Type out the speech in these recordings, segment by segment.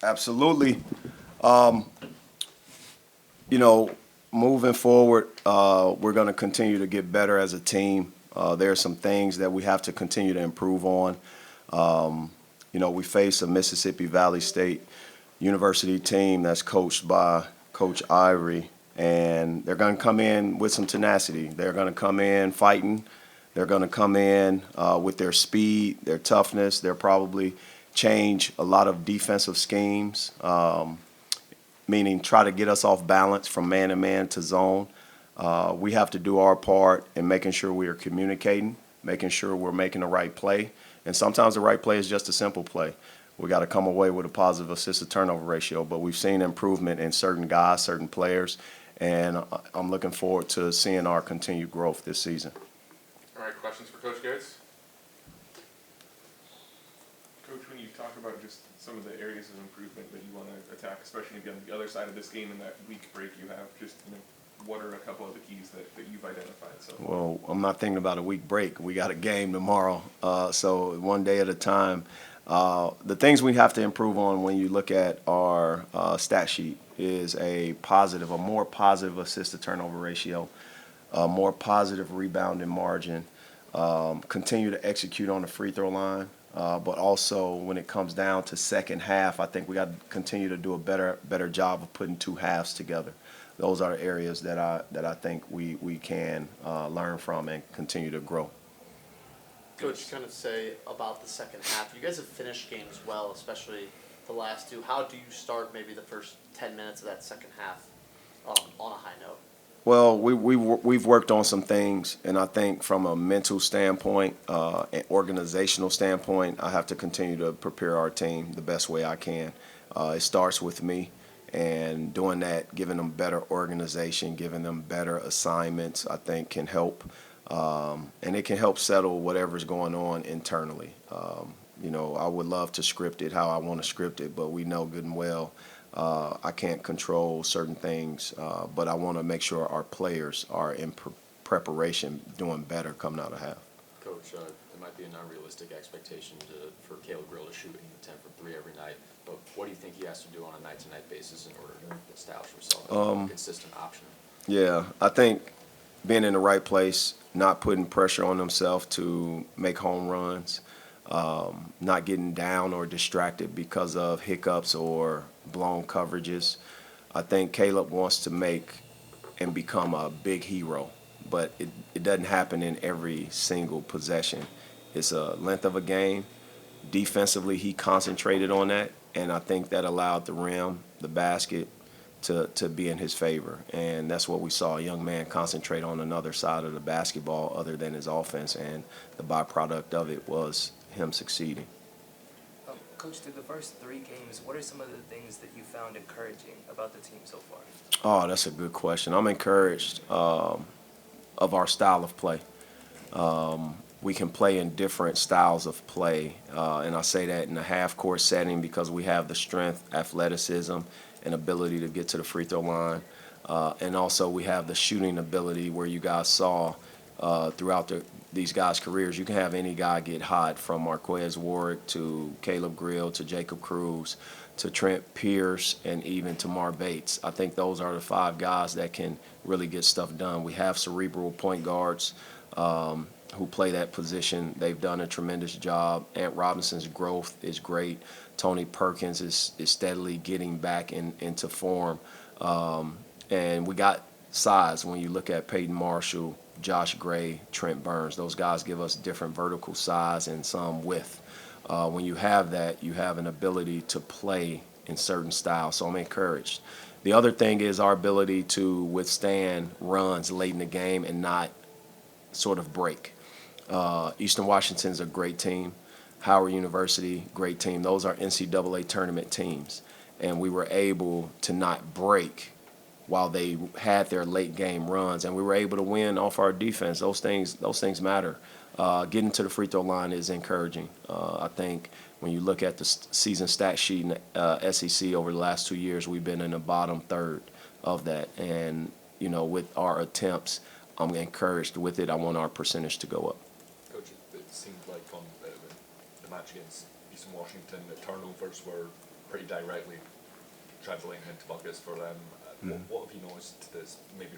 Absolutely. Um, you know, moving forward, we're going to continue to get better as a team. There are some things that we have to continue to improve on. We face a Mississippi Valley State University team that's coached by Coach Ivory, and they're going to come in with some tenacity. They're going to come in fighting. They're going to come in with their speed, their toughness. They'll probably change a lot of defensive schemes, meaning try to get us off balance from man to man to zone. We have to do our part in making sure we are communicating, making sure we're making the right play. And sometimes the right play is just a simple play. We got to come away with a positive assist to turnover ratio, but we've seen improvement in certain guys, certain players, and I'm looking forward to seeing our continued growth this season. All right, questions for Coach Gates? Coach, when you talk about just some of the areas of improvement that you want to attack, especially on the other side of this game and that week break you have, just what are a couple of the keys that you've identified so far? Well, I'm not thinking about a week break. We got a game tomorrow, so one day at a time. The things we have to improve on when you look at our stat sheet is a more positive assist to turnover ratio, a more positive rebounding margin, continue to execute on the free throw line. But also when it comes down to second half, I think we got to continue to do a better job of putting two halves together. Those are areas that I think we can learn from and continue to grow. Coach, kind of say about the second half. You guys have finished games well, especially the last two. How do you start maybe the first 10 minutes of that second half on a high note? Well, we've worked on some things, and I think from a mental standpoint, an organizational standpoint, I have to continue to prepare our team the best way I can. It starts with me, and doing that, giving them better organization, giving them better assignments, I think can help, and it can help settle whatever's going on internally. I would love to script it how I want to script it, but we know good and well I can't control certain things, but I want to make sure our players are in preparation, doing better coming out of half. Coach, it might be an unrealistic expectation for Caleb Grill to shoot 10 from 3 every night, but what do you think he has to do on a night-to-night basis in order to establish himself as a consistent option? Yeah, I think being in the right place, not putting pressure on himself to make home runs, not getting down or distracted because of hiccups or blown coverages. I think Caleb wants to make and become a big hero, but it doesn't happen in every single possession. It's a length of a game. Defensively, he concentrated on that, and I think that allowed the rim, the basket, to be in his favor. And that's what we saw, a young man concentrate on another side of the basketball other than his offense, and the byproduct of it was him succeeding. Coach, through the first 3 games, what are some of the things that you found encouraging about the team so far? Oh, that's a good question. I'm encouraged of our style of play. We can play in different styles of play, and I say that in a half-court setting because we have the strength, athleticism, and ability to get to the free throw line. And also we have the shooting ability where you guys saw throughout these guys' careers, you can have any guy get hot, from Marquez Warwick to Caleb Grill to Jacob Cruz to Trent Pierce and even to Mar Bates. I think those are the 5 guys that can really get stuff done. We have cerebral point guards who play that position. They've done a tremendous job. Ant Robinson's growth is great. Tony Perkins is steadily getting back into form. And we got size when you look at Peyton Marshall, Josh Gray, Trent Burns. Those guys give us different vertical size and some width. When you have that, you have an ability to play in certain styles. So I'm encouraged. The other thing is our ability to withstand runs late in the game and not sort of break. Eastern Washington's a great team. Howard University, great team. Those are NCAA tournament teams. And we were able to not break while they had their late game runs, and we were able to win off our defense. Those things matter. Getting to the free throw line is encouraging. I think when you look at the season stat sheet in the SEC over the last 2 years, we've been in the bottom third of that. And with our attempts, I'm encouraged with it. I want our percentage to go up. Coach, it seemed like on the match against Eastern Washington, the turnovers were pretty directly translating into buckets for them. What have you noticed that's maybe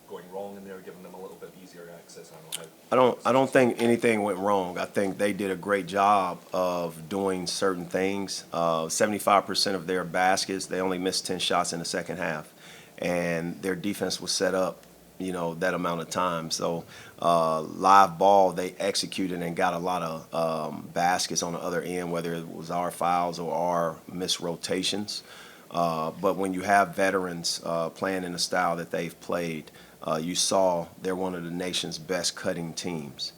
going wrong in there, giving them a little bit easier access? I don't know how. I don't think anything went wrong. I think they did a great job of doing certain things. 75% of their baskets, they only missed 10 shots in the second half, and their defense was set up, that amount of time. So live ball, they executed and got a lot of baskets on the other end, whether it was our fouls or our missed rotations. But when you have veterans playing in the style that they've played, you saw they're one of the nation's best cutting teams.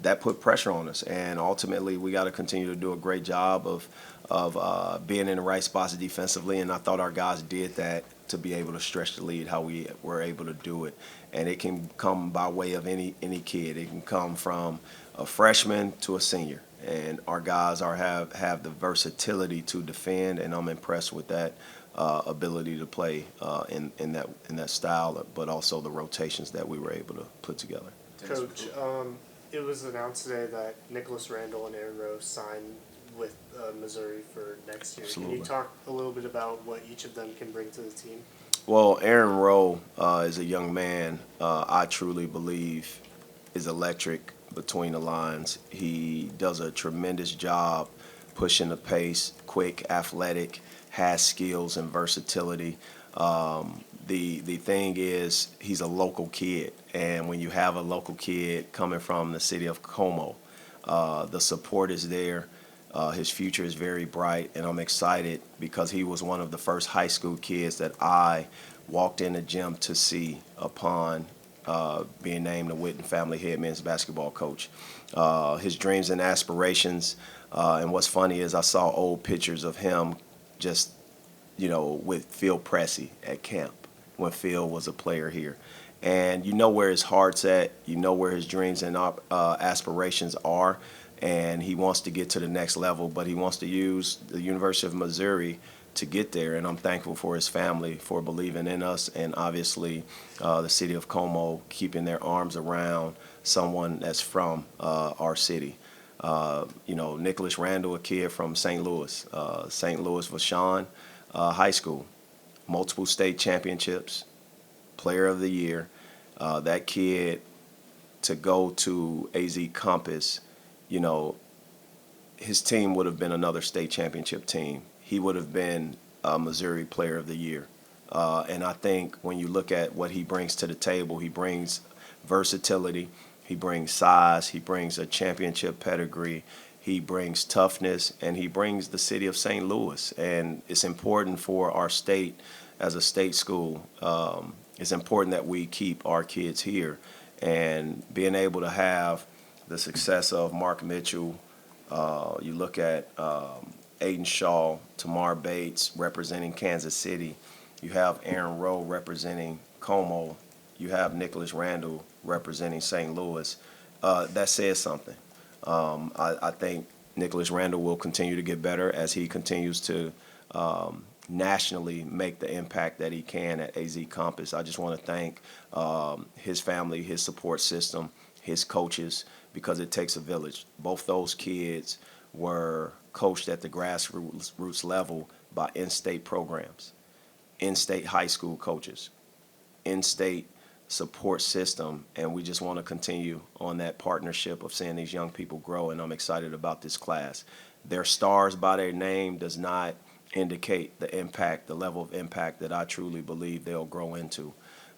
That put pressure on us, and ultimately we got to continue to do a great job of being in the right spots defensively. And I thought our guys did that to be able to stretch the lead how we were able to do it. And it can come by way of any kid. It can come from a freshman to a senior, and our guys have the versatility to defend, and I'm impressed with that. Ability to play in that style, but also the rotations that we were able to put together. Coach, it was announced today that Nicholas Randall and Aaron Rose signed with Missouri for next year. Absolutely. Can you talk a little bit about what each of them can bring to the team? Well, Aaron Rowe is a young man I truly believe is electric between the lines. He does a tremendous job pushing the pace, quick, athletic, has skills and versatility. The thing is, he's a local kid, and when you have a local kid coming from the city of Como, the support is there. His future is very bright, and I'm excited because he was one of the first high school kids that I walked in the gym to see upon being named the Witten Family Head Men's Basketball Coach. His dreams and aspirations, and what's funny is I saw old pictures of him just, with Phil Pressey at camp when Phil was a player here. And you know where his heart's at, you know where his dreams and aspirations are, and he wants to get to the next level, but he wants to use the University of Missouri to get there, and I'm thankful for his family for believing in us, and obviously the city of Como keeping their arms around someone that's from our city. Nicholas Randall, a kid from St. Louis, Vashon High School, multiple state championships, player of the year. That kid to go to AZ Compass, his team would have been another state championship team. He would have been a Missouri player of the year. And I think when you look at what he brings to the table, he brings versatility. He brings size, he brings a championship pedigree, he brings toughness, and he brings the city of St. Louis. And it's important for our state, as a state school, it's important that we keep our kids here. And being able to have the success of Mark Mitchell, you look at Aiden Shaw, Tamar Bates representing Kansas City, you have Aaron Rowe representing Como, you have Nicholas Randall representing St. Louis. That says something. I think Nicholas Randall will continue to get better as he continues to nationally make the impact that he can at AZ Compass. I just want to thank his family, his support system, his coaches, because it takes a village. Both those kids were coached at the grassroots level by in-state programs, in-state high school coaches, in-state support system, and we just want to continue on that partnership of seeing these young people grow, and I'm excited about this class. Their stars by their name does not indicate the impact, the level of impact that I truly believe they'll grow into.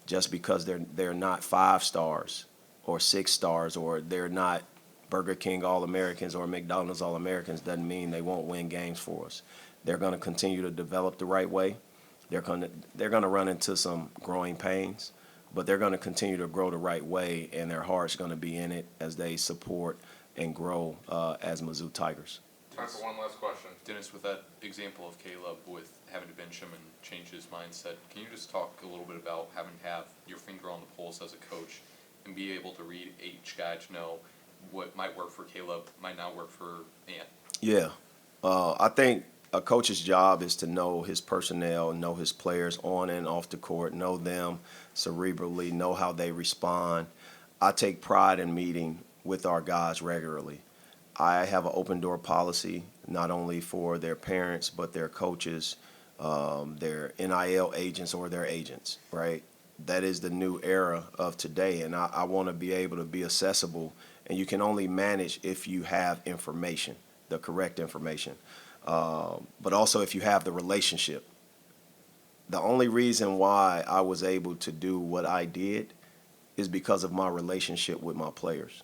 Just because they're not 5 stars or 6 stars or they're not Burger King All-Americans or McDonald's All-Americans doesn't mean they won't win games for us. They're going to continue to develop the right way. They're going to run into some growing pains, but they're going to continue to grow the right way, and their heart's going to be in it as they support and grow as Mizzou Tigers. Time for one last question. Dennis, with that example of Caleb with having to bench him and change his mindset, can you just talk a little bit about having to have your finger on the pulse as a coach and be able to read each guy to know what might work for Caleb, might not work for Ant? Yeah. I think a coach's job is to know his personnel, know his players on and off the court, know them cerebrally, know how they respond. I take pride in meeting with our guys regularly. I have an open door policy, not only for their parents, but their coaches, their NIL agents or their agents, right? That is the new era of today, and I want to be able to be accessible, and you can only manage if you have information, the correct information, but also if you have the relationship. The only reason why I was able to do what I did is because of my relationship with my players.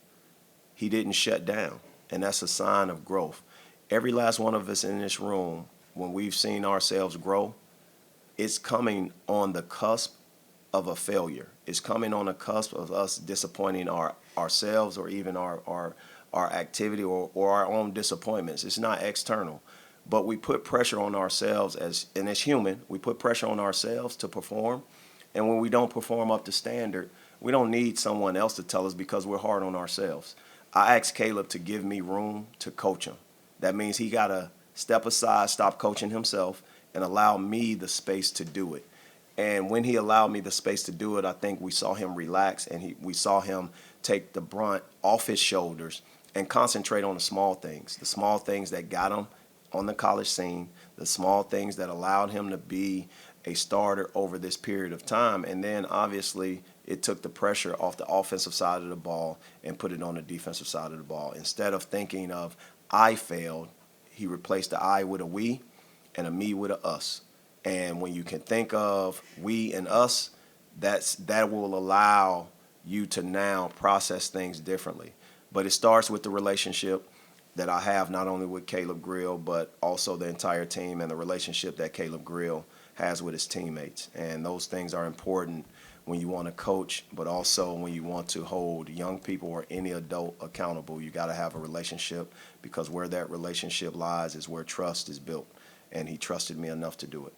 He didn't shut down, and that's a sign of growth. Every last one of us in this room, when we've seen ourselves grow, it's coming on the cusp of a failure. It's coming on the cusp of us disappointing ourselves or even our activity or our own disappointments. It's not external. But we put pressure on ourselves as human, we put pressure on ourselves to perform. And when we don't perform up to standard, we don't need someone else to tell us because we're hard on ourselves. I asked Caleb to give me room to coach him. That means he got to step aside, stop coaching himself, and allow me the space to do it. And when he allowed me the space to do it, I think we saw him relax, and we saw him take the brunt off his shoulders and concentrate on the small things that got him on the college scene, the small things that allowed him to be a starter over this period of time. And then obviously it took the pressure off the offensive side of the ball and put it on the defensive side of the ball. Instead of thinking of I failed, he replaced the I with a we and a me with a us. And when you can think of we and us, that will allow you to now process things differently. But it starts with the relationship that I have not only with Caleb Grill, but also the entire team and the relationship that Caleb Grill has with his teammates. And those things are important when you want to coach, but also when you want to hold young people or any adult accountable. You got to have a relationship, because where that relationship lies is where trust is built. And he trusted me enough to do it.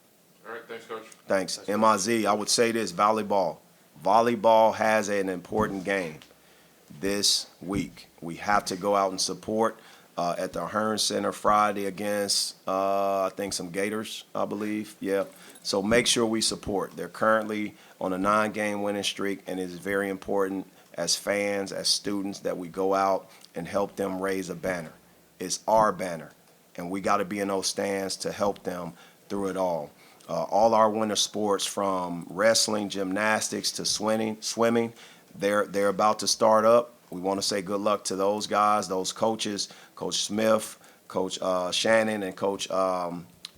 All right, thanks, Coach. Thanks. MIZ, I would say this, volleyball. Volleyball has an important game this week. We have to go out and support at the Hearn Center Friday against, I think, some Gators, I believe. Yeah. So make sure we support. They're currently on a 9-game winning streak, and it is very important as fans, as students, that we go out and help them raise a banner. It's our banner, and we got to be in those stands to help them through it all. All our winter sports, from wrestling, gymnastics to swimming, they're about to start up. We want to say good luck to those guys, those coaches, Coach Smith, Coach Shannon, and Coach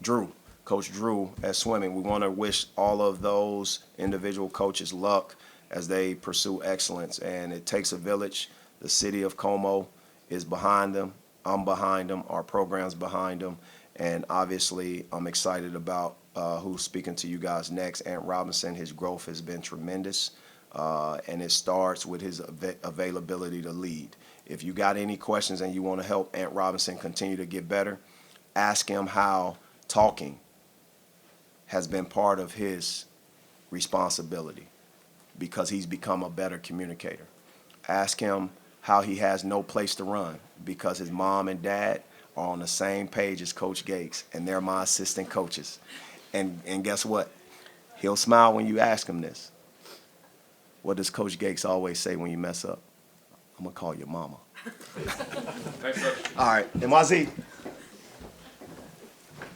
Drew. Coach Drew at swimming. We want to wish all of those individual coaches luck as they pursue excellence. And it takes a village. The city of Como is behind them. I'm behind them. Our program's behind them. And obviously, I'm excited about who's speaking to you guys next. Ant Robinson, his growth has been tremendous. And it starts with his availability to lead. If you got any questions and you want to help Ant Robinson continue to get better, ask him how talking has been part of his responsibility, because he's become a better communicator. Ask him how he has no place to run, because his mom and dad are on the same page as Coach Gates, and they're my assistant coaches. And guess what? He'll smile when you ask him this. What does Coach Gates always say when you mess up? I'm going to call your mama. Thanks, Coach. All right, MIZ.